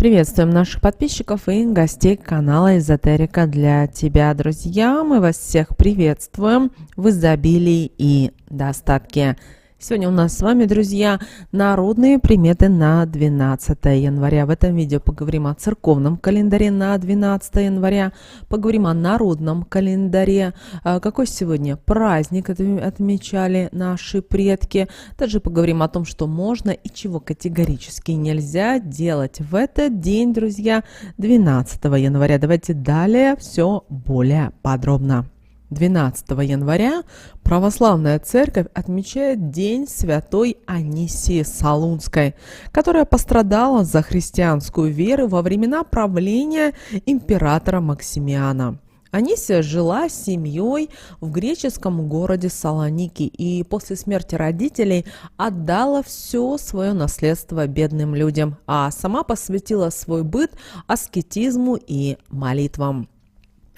Приветствуем наших подписчиков и гостей канала Эзотерика для тебя, друзья. Мы вас всех приветствуем в изобилии и достатке. Сегодня у нас с вами, друзья, народные приметы на 12 января. В этом видео поговорим о церковном календаре на 12 января, поговорим о народном календаре, какой сегодня праздник отмечали наши предки. Также поговорим о том, что можно и чего категорически нельзя делать в этот день, друзья, 12 января. Давайте далее все более подробно. 12 января Православная Церковь отмечает День Святой Анисии Солунской, которая пострадала за христианскую веру во времена правления императора Максимиана. Анисия жила с семьей в греческом городе Салоники и после смерти родителей отдала все свое наследство бедным людям, а сама посвятила свой быт аскетизму и молитвам.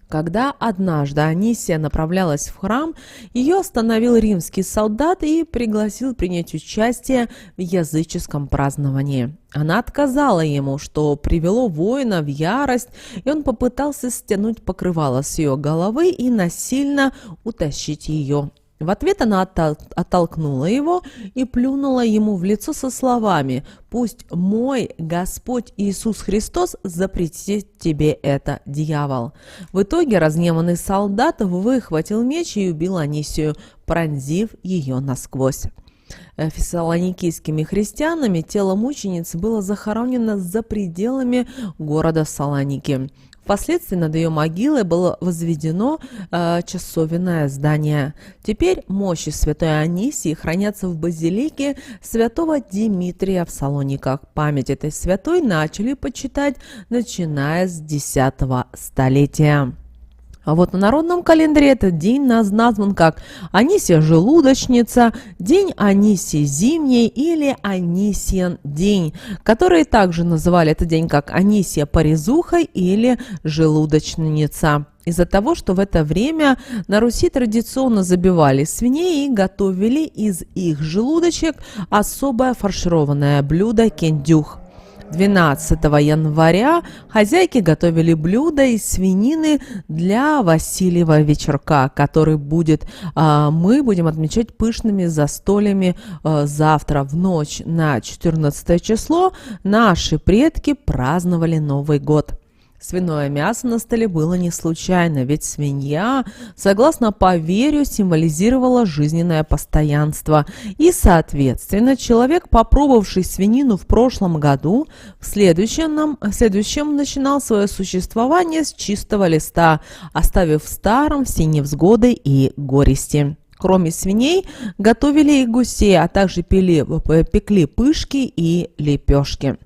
Когда однажды Анисия направлялась в храм, ее остановил римский солдат и пригласил принять участие в языческом праздновании. Она отказала ему, что привело воина в ярость, и он попытался стянуть покрывало с ее головы и насильно утащить ее. В ответ она оттолкнула его и плюнула ему в лицо со словами: «Пусть мой Господь Иисус Христос запретит тебе это, дьявол». В итоге разгневанный солдат выхватил меч и убил Анисию, пронзив ее насквозь. Фессалоникийскими христианами тело мученицы было захоронено за пределами города Салоники. Впоследствии над ее могилой было возведено часовенное здание. Теперь мощи святой Анисии хранятся в базилике святого Димитрия в Салониках. Память этой святой начали почитать, начиная с X столетия. А вот на народном календаре этот день назван как Анисия Желудочница, День Анисии Зимней или Анисиен день, которые также называли этот день как Анисия Порезуха или Желудочница. Из-за того, что в это время на Руси традиционно забивали свиней и готовили из их желудочек особое фаршированное блюдо кендюх. 12 января хозяйки готовили блюдо из свинины для Васильева вечерка, который мы будем отмечать пышными застольями завтра в ночь на 14 число. Наши предки праздновали Новый год. Свиное мясо на столе было не случайно, ведь свинья, согласно поверью, символизировала жизненное постоянство. И, соответственно, человек, попробовавший свинину в прошлом году, в следующем начинал свое существование с чистого листа, оставив в старом все невзгоды и горести. Кроме свиней, готовили и гусей, а также пекли пышки и лепешки.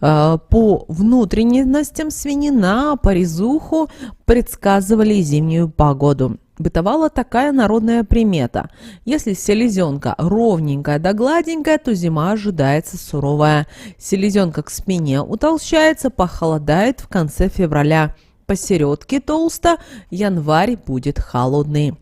По внутренностям свинина, порезуху предсказывали зимнюю погоду. Бытовала такая народная примета: если селезенка ровненькая да гладенькая, то зима ожидается суровая. Селезенка к спине утолщается, похолодает в конце февраля. Посередке толсто, январь будет холодный.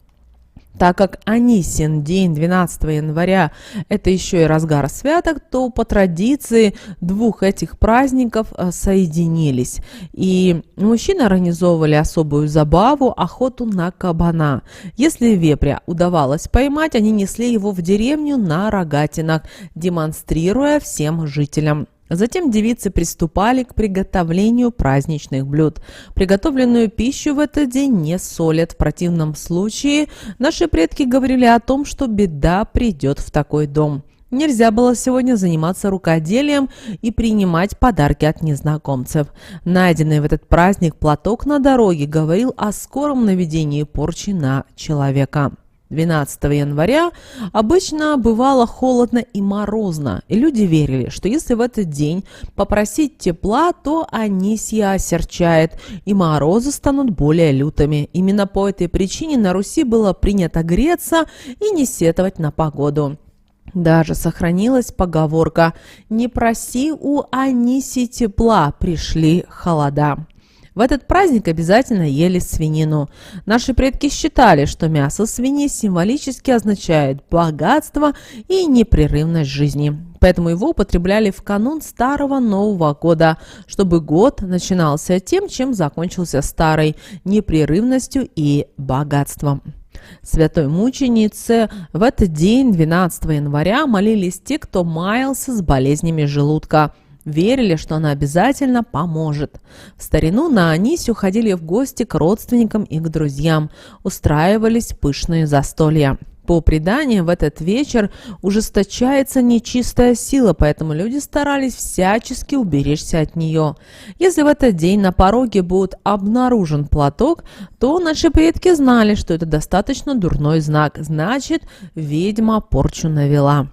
Так как Анисин день 12 января – это еще и разгар святок, то по традиции двух этих праздников соединились. И мужчины организовывали особую забаву – охоту на кабана. Если вепря удавалось поймать, они несли его в деревню на рогатинах, демонстрируя всем жителям. Затем девицы приступали к приготовлению праздничных блюд. Приготовленную пищу в этот день не солят. В противном случае наши предки говорили о том, что беда придет в такой дом. Нельзя было сегодня заниматься рукоделием и принимать подарки от незнакомцев. Найденный в этот праздник платок на дороге говорил о скором наведении порчи на человека. 12 января обычно бывало холодно и морозно, и люди верили, что если в этот день попросить тепла, то Анисия осерчает, и морозы станут более лютыми. Именно по этой причине на Руси было принято греться и не сетовать на погоду. Даже сохранилась поговорка «Не проси у Анисии тепла, пришли холода». В этот праздник обязательно ели свинину. Наши предки считали, что мясо свиньи символически означает богатство и непрерывность жизни. Поэтому его употребляли в канун Старого Нового года, чтобы год начинался тем, чем закончился старый, непрерывностью и богатством. Святой мученице в этот день, 12 января, молились те, кто маялся с болезнями желудка. Верили, что она обязательно поможет. В старину на Анисью ходили в гости к родственникам и к друзьям. Устраивались пышные застолья. По преданию, в этот вечер ужесточается нечистая сила, поэтому люди старались всячески уберечься от нее. Если в этот день на пороге будет обнаружен платок, то наши предки знали, что это достаточно дурной знак, значит, ведьма порчу навела.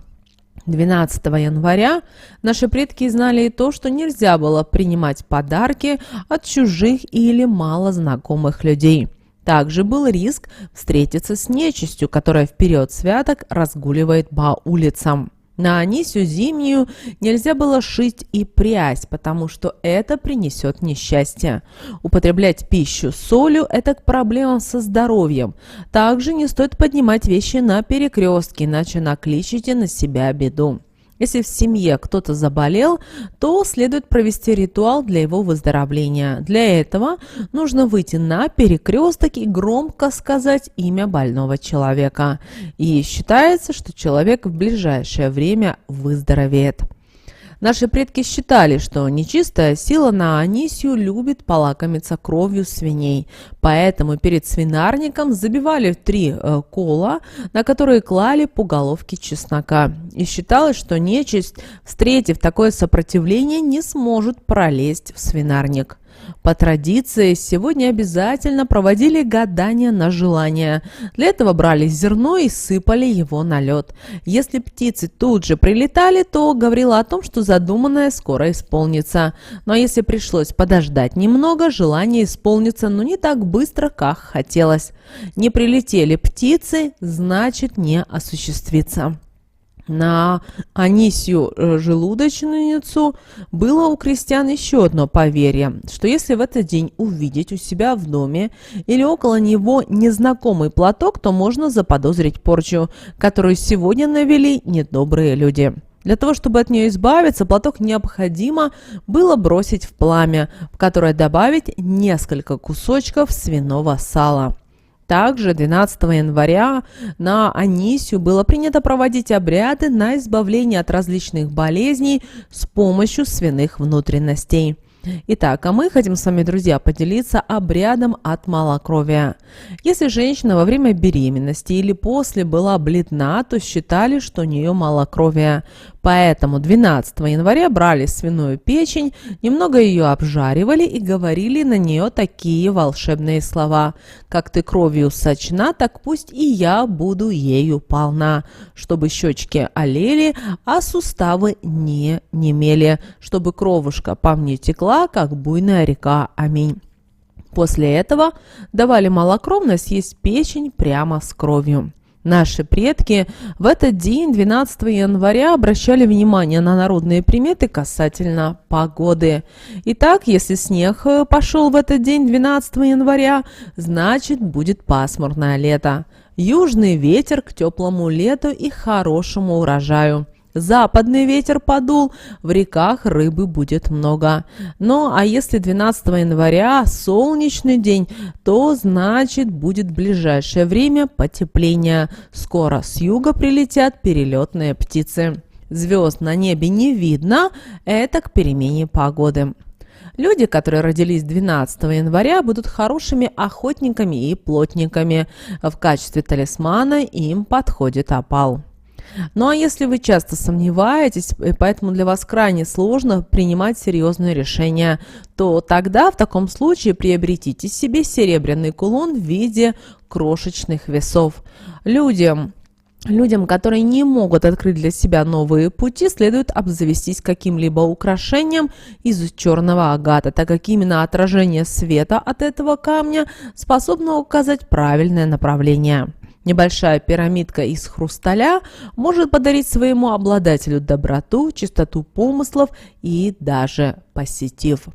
12 января наши предки знали и то, что нельзя было принимать подарки от чужих или малознакомых людей. Также был риск встретиться с нечистью, которая в период святок разгуливает по улицам. На Анисью зимнюю нельзя было шить и прясть, потому что это принесет несчастье. Употреблять пищу с солью – это к проблемам со здоровьем. Также не стоит поднимать вещи на перекрестке, иначе накличите на себя беду. Если в семье кто-то заболел, то следует провести ритуал для его выздоровления. Для этого нужно выйти на перекресток и громко сказать имя больного человека. И считается, что человек в ближайшее время выздоровеет. Наши предки считали, что нечистая сила на Анисью любит полакомиться кровью свиней, поэтому перед свинарником забивали 3 кола, на которые клали по головке чеснока. И считалось, что нечисть, встретив такое сопротивление, не сможет пролезть в свинарник. По традиции, сегодня обязательно проводили гадания на желание. Для этого брали зерно и сыпали его на лед. Если птицы тут же прилетали, то говорило о том, что задуманное скоро исполнится. Но если пришлось подождать немного, желание исполнится, но не так быстро, как хотелось. Не прилетели птицы, значит не осуществится. На Анисью желудочницу было у крестьян еще одно поверье, что если в этот день увидеть у себя в доме или около него незнакомый платок, то можно заподозрить порчу, которую сегодня навели недобрые люди. Для того, чтобы от нее избавиться, платок необходимо было бросить в пламя, в которое добавить несколько кусочков свиного сала. Также 12 января на Анисью было принято проводить обряды на избавление от различных болезней с помощью свиных внутренностей. Итак, а мы хотим с вами, друзья, поделиться обрядом от малокровия. Если женщина во время беременности или после была бледна, то считали, что у нее малокровие. Поэтому 12 января брали свиную печень, немного ее обжаривали и говорили на нее такие волшебные слова: «Как ты кровью сочна, так пусть и я буду ею полна», чтобы щечки олели, а суставы не немели, чтобы кровушка по мне текла, как буйная река. Аминь. После этого давали малокровно съесть печень прямо с кровью. Наши предки в этот день, 12 января, обращали внимание на народные приметы касательно погоды. Итак, если снег пошел в этот день, 12 января, значит будет пасмурное лето. Южный ветер к теплому лету и хорошему урожаю. Западный ветер подул, в реках рыбы будет много. Ну, а если 12 января солнечный день, то значит будет в ближайшее время потепление. Скоро с юга прилетят перелетные птицы. Звезд на небе не видно, это к перемене погоды. Люди, которые родились 12 января, будут хорошими охотниками и плотниками. В качестве талисмана им подходит опал. Ну а если вы часто сомневаетесь, и поэтому для вас крайне сложно принимать серьезные решения, то тогда в таком случае приобретите себе серебряный кулон в виде крошечных весов. Людям, которые не могут открыть для себя новые пути, следует обзавестись каким-либо украшением из черного агата, так как именно отражение света от этого камня способно указать правильное направление. Небольшая пирамидка из хрусталя может подарить своему обладателю доброту, чистоту помыслов и даже посетив.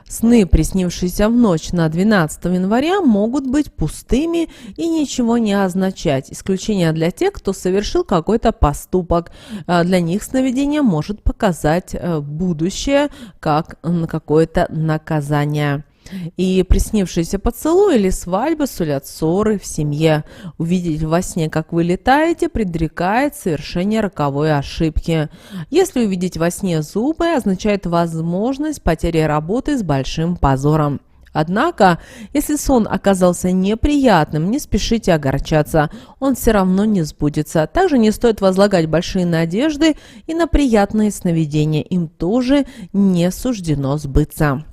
Сны, приснившиеся в ночь на 12 января, могут быть пустыми и ничего не означать. Исключение для тех, кто совершил какой-то поступок. Для них сновидение может показать будущее как какое-то наказание. И приснившиеся поцелуи или свадьбы сулят ссоры в семье. Увидеть во сне, как вы летаете, предрекает совершение роковой ошибки. Если увидеть во сне зубы, означает возможность потери работы с большим позором. Однако, если сон оказался неприятным, не спешите огорчаться, он все равно не сбудется. Также не стоит возлагать большие надежды и на приятные сновидения, им тоже не суждено сбыться.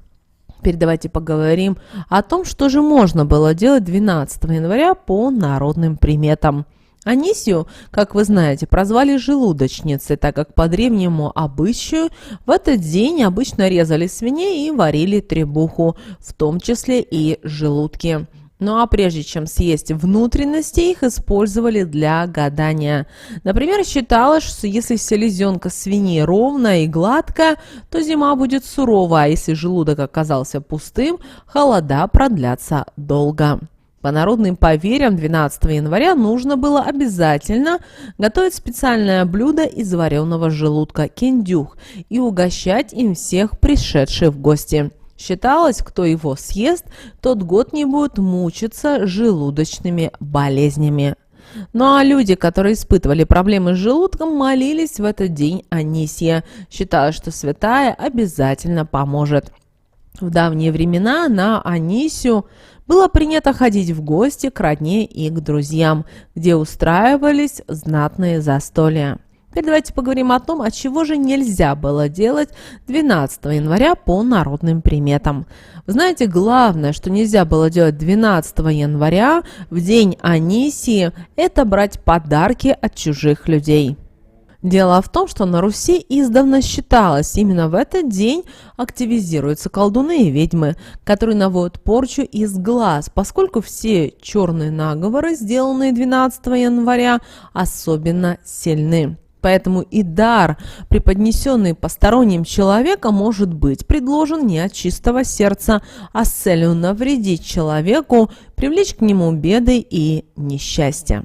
Теперь давайте поговорим о том, что же можно было делать 12 января по народным приметам. Анисию, как вы знаете, прозвали желудочницей, так как по древнему обычаю в этот день обычно резали свиней и варили требуху, в том числе и желудки. Ну а прежде чем съесть внутренности, их использовали для гадания. Например, считалось, что если селезенка свиньи ровная и гладкая, то зима будет сурова, а если желудок оказался пустым, холода продлятся долго. По народным поверьям, 12 января нужно было обязательно готовить специальное блюдо из вареного желудка – кендюх и угощать им всех пришедших в гости. Считалось, кто его съест, тот год не будет мучиться желудочными болезнями. Ну а люди, которые испытывали проблемы с желудком, молились в этот день Анисье. Считалось, что святая обязательно поможет. В давние времена на Анисию было принято ходить в гости к родне и к друзьям, где устраивались знатные застолья. Теперь давайте поговорим о том, от чего же нельзя было делать 12 января по народным приметам. Вы знаете, главное, что нельзя было делать 12 января в день Анисии, это брать подарки от чужих людей. Дело в том, что на Руси издавна считалось, именно в этот день активизируются колдуны и ведьмы, которые наводят порчу из глаз, поскольку все черные наговоры, сделанные 12 января, особенно сильны. Поэтому и дар, преподнесенный посторонним человеком, может быть предложен не от чистого сердца, а с целью навредить человеку, привлечь к нему беды и несчастья.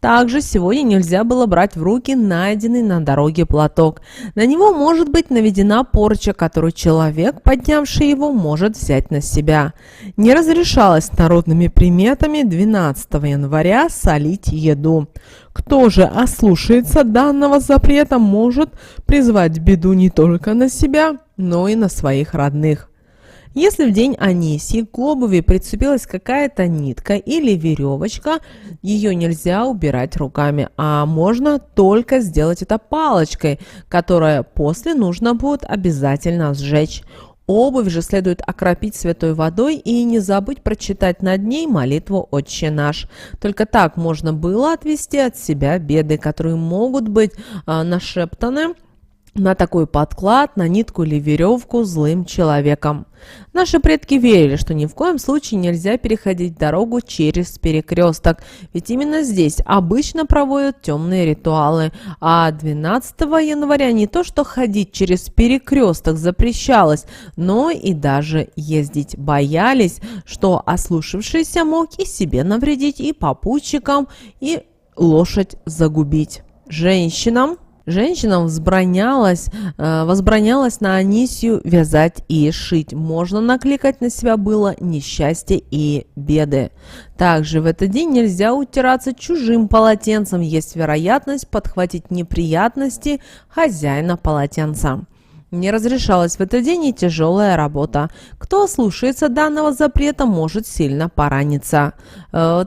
Также сегодня нельзя было брать в руки найденный на дороге платок. На него может быть наведена порча, которую человек, поднявший его, может взять на себя. Не разрешалось народными приметами 12 января солить еду. Кто же ослушается данного запрета, может призвать беду не только на себя, но и на своих родных. Если в день Анисии к обуви прицепилась какая-то нитка или веревочка, ее нельзя убирать руками, а можно только сделать это палочкой, которую после нужно будет обязательно сжечь. Обувь же следует окропить святой водой и не забыть прочитать над ней молитву «Отче наш». Только так можно было отвести от себя беды, которые могут быть нашептаны на такой подклад, на нитку или веревку злым человеком. Наши предки верили, что ни в коем случае нельзя переходить дорогу через перекресток, ведь именно здесь обычно проводят темные ритуалы, а 12 января не то что ходить через перекресток запрещалось, но и даже ездить боялись, что ослушавшийся мог и себе навредить, и попутчикам, и лошадь загубить. Женщинам возбранялось на Анисию вязать и шить. Можно накликать на себя было несчастье и беды. Также в этот день нельзя утираться чужим полотенцем. Есть вероятность подхватить неприятности хозяина полотенца. Не разрешалась в этот день и тяжелая работа. Кто слушается данного запрета, может сильно пораниться.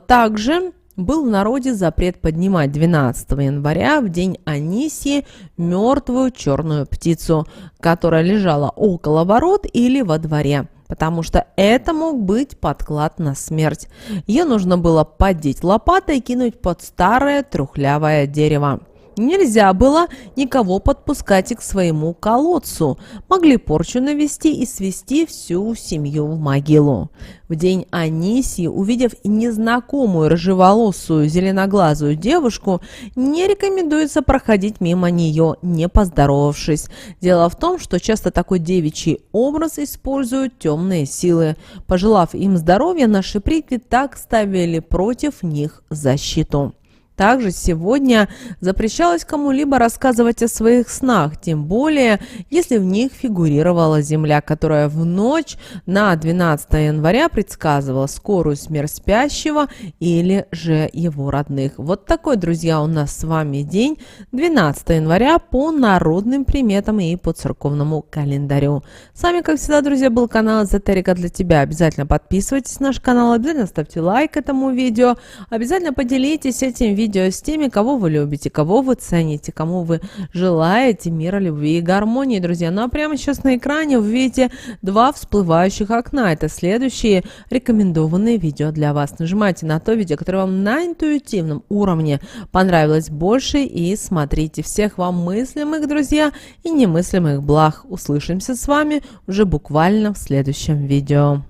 Также был в народе запрет поднимать 12 января в день Анисии мертвую черную птицу, которая лежала около ворот или во дворе, потому что это мог быть подклад на смерть. Ее нужно было поддеть лопатой и кинуть под старое трухлявое дерево. Нельзя было никого подпускать и к своему колодцу. Могли порчу навести и свести всю семью в могилу. В день Анисии, увидев незнакомую рыжеволосую зеленоглазую девушку, не рекомендуется проходить мимо нее, не поздоровавшись. Дело в том, что часто такой девичий образ используют темные силы. Пожелав им здоровья, наши предки так ставили против них защиту. Также сегодня запрещалось кому-либо рассказывать о своих снах, тем более, если в них фигурировала Земля, которая в ночь на 12 января предсказывала скорую смерть спящего или же его родных. Вот такой, друзья, у нас с вами день 12 января по народным приметам и по церковному календарю. С вами, как всегда, друзья, был канал Эзотерика для тебя. Обязательно подписывайтесь на наш канал, обязательно ставьте лайк этому видео, обязательно поделитесь этим видео с теми, кого вы любите, кого вы цените, кому вы желаете мира, любви и гармонии, друзья. Ну а прямо сейчас на экране вы видите два всплывающих окна. Это следующие рекомендованные видео для вас. Нажимайте на то видео, которое вам на интуитивном уровне понравилось больше, и смотрите. Всех вам мыслимых, друзья, и немыслимых благ. Услышимся с вами уже буквально в следующем видео.